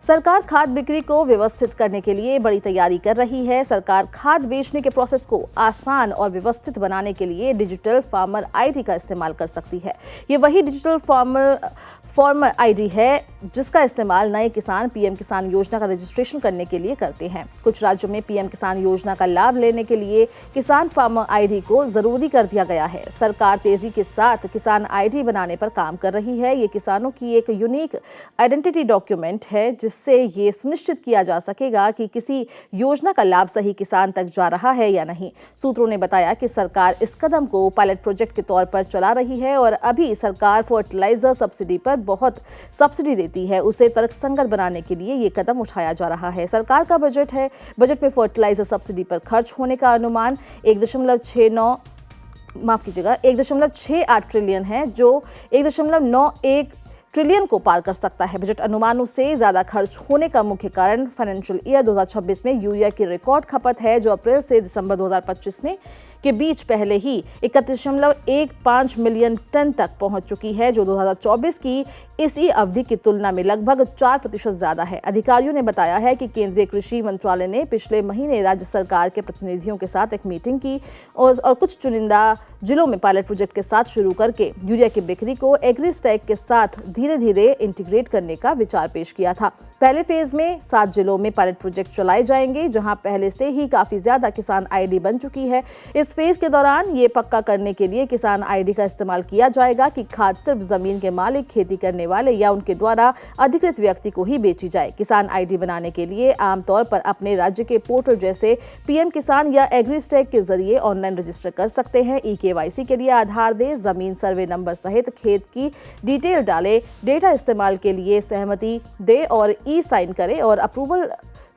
सरकार खाद बिक्री को व्यवस्थित करने के लिए बड़ी तैयारी कर रही है। सरकार खाद बेचने के प्रोसेस को आसान और व्यवस्थित बनाने के लिए डिजिटल फार्मर आईडी का इस्तेमाल कर सकती है। ये वही डिजिटल फार्मर आईडी है जिसका इस्तेमाल नए किसान पीएम किसान योजना का रजिस्ट्रेशन करने के लिए करते हैं। कुछ राज्यों में पीएम किसान योजना का लाभ लेने के लिए किसान फार्मर आईडी को जरूरी कर दिया गया है। सरकार तेजी के साथ किसान आईडी बनाने पर काम कर रही है। ये किसानों की एक यूनिक आइडेंटिटी डॉक्यूमेंट है जिससे ये सुनिश्चित किया जा सकेगा कि किसी योजना का लाभ सही किसान तक जा रहा है या नहीं। सूत्रों ने बताया कि सरकार इस कदम को पायलट प्रोजेक्ट के तौर पर चला रही है और अभी सरकार फर्टिलाइजर सब्सिडी पर बहुत सब्सिडी देती है, उसे तर्कसंगत बनाने के लिए ये कदम उठाया जा रहा है। सरकार का बजट है। बजट में फर्टिलाइजर सब्सिडी पर खर्च होने का अनुमान 1.68 ट्रिलियन है, जो 1.91 ट्रिलियन को पार कर सकता है। बजट अनुमानों से ज्यादा खर्च होने का मुख्य कारण फाइनेंशियल ईयर 2026 में यूरिया की रिकॉर्ड खपत है, जो अप्रैल से दिसंबर 2025 में के बीच पहले ही 31.15 मिलियन टन तक पहुंच चुकी है, जो 2024 की इसी अवधि की तुलना में लगभग 4% ज्यादा है। अधिकारियों ने बताया है कि केंद्रीय कृषि मंत्रालय ने पिछले महीने राज्य सरकार के प्रतिनिधियों के साथ एक मीटिंग की और कुछ चुनिंदा जिलों में पायलट प्रोजेक्ट के साथ शुरू करके यूरिया की बिक्री को एग्रीस्टैक के साथ धीरे धीरे इंटीग्रेट करने का विचार पेश किया था। पहले फेज में 7 जिलों में पायलट प्रोजेक्ट चलाए जाएंगे, जहां पहले से ही काफी ज्यादा किसान आईडी बन चुकी है। इस फेज के दौरान ये पक्का करने के लिए किसान आईडी का इस्तेमाल किया जाएगा कि खाद सिर्फ जमीन के मालिक, खेती करने वाले या उनके द्वारा अधिकृत व्यक्ति को ही बेची जाए। किसान आईडी बनाने के लिए आमतौर पर अपने राज्य के पोर्टल जैसे पीएम किसान या एग्रीस्टैक के जरिए ऑनलाइन रजिस्टर कर सकते हैं। केवाईसी के लिए आधार दे, जमीन सर्वे नंबर सहित खेत की डिटेल डाले, डेटा इस्तेमाल के लिए सहमति दे और ई साइन करे और अप्रूवल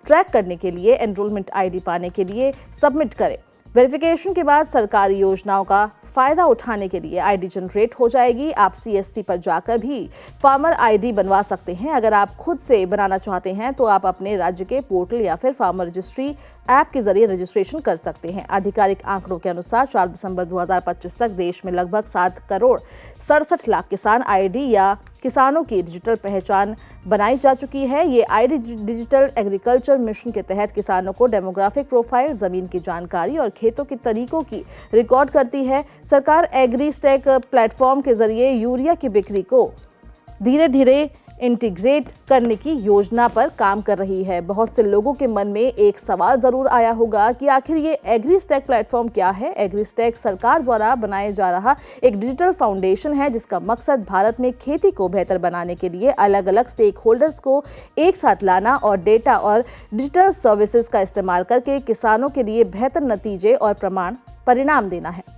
ट्रैक करने के लिए एनरोलमेंट आईडी पाने के लिए सबमिट करे। वेरिफिकेशन के बाद सरकारी योजनाओं का फायदा उठाने के लिए आईडी जनरेट हो जाएगी। आप सीएससी पर जाकर भी फार्मर आईडी बनवा सकते हैं। अगर आप खुद से बनाना चाहते हैं तो आप अपने राज्य के पोर्टल या फिर फार्मर रजिस्ट्री ऐप के जरिए रजिस्ट्रेशन कर सकते हैं। आधिकारिक आंकड़ों के अनुसार 4 दिसंबर 2025 तक देश में लगभग 7 करोड़ 67 लाख किसान आईडी या किसानों की डिजिटल पहचान बनाई जा चुकी है। ये आईडी डिजिटल एग्रीकल्चर मिशन के तहत किसानों को डेमोग्राफिक प्रोफाइल, जमीन की जानकारी और खेतों के तरीकों की रिकॉर्ड करती है। सरकार एग्रीस्टैक प्लेटफॉर्म के जरिए यूरिया की बिक्री को धीरे धीरे इंटीग्रेट करने की योजना पर काम कर रही है। बहुत से लोगों के मन में एक सवाल जरूर आया होगा कि आखिर ये एग्रीस्टैक प्लेटफॉर्म क्या है। एग्रीस्टैक सरकार द्वारा बनाया जा रहा एक डिजिटल फाउंडेशन है जिसका मकसद भारत में खेती को बेहतर बनाने के लिए अलग अलग स्टेक होल्डर्स को एक साथ लाना और डेटा और डिजिटल सर्विसेज का इस्तेमाल करके किसानों के लिए बेहतर नतीजे और परिणाम देना है।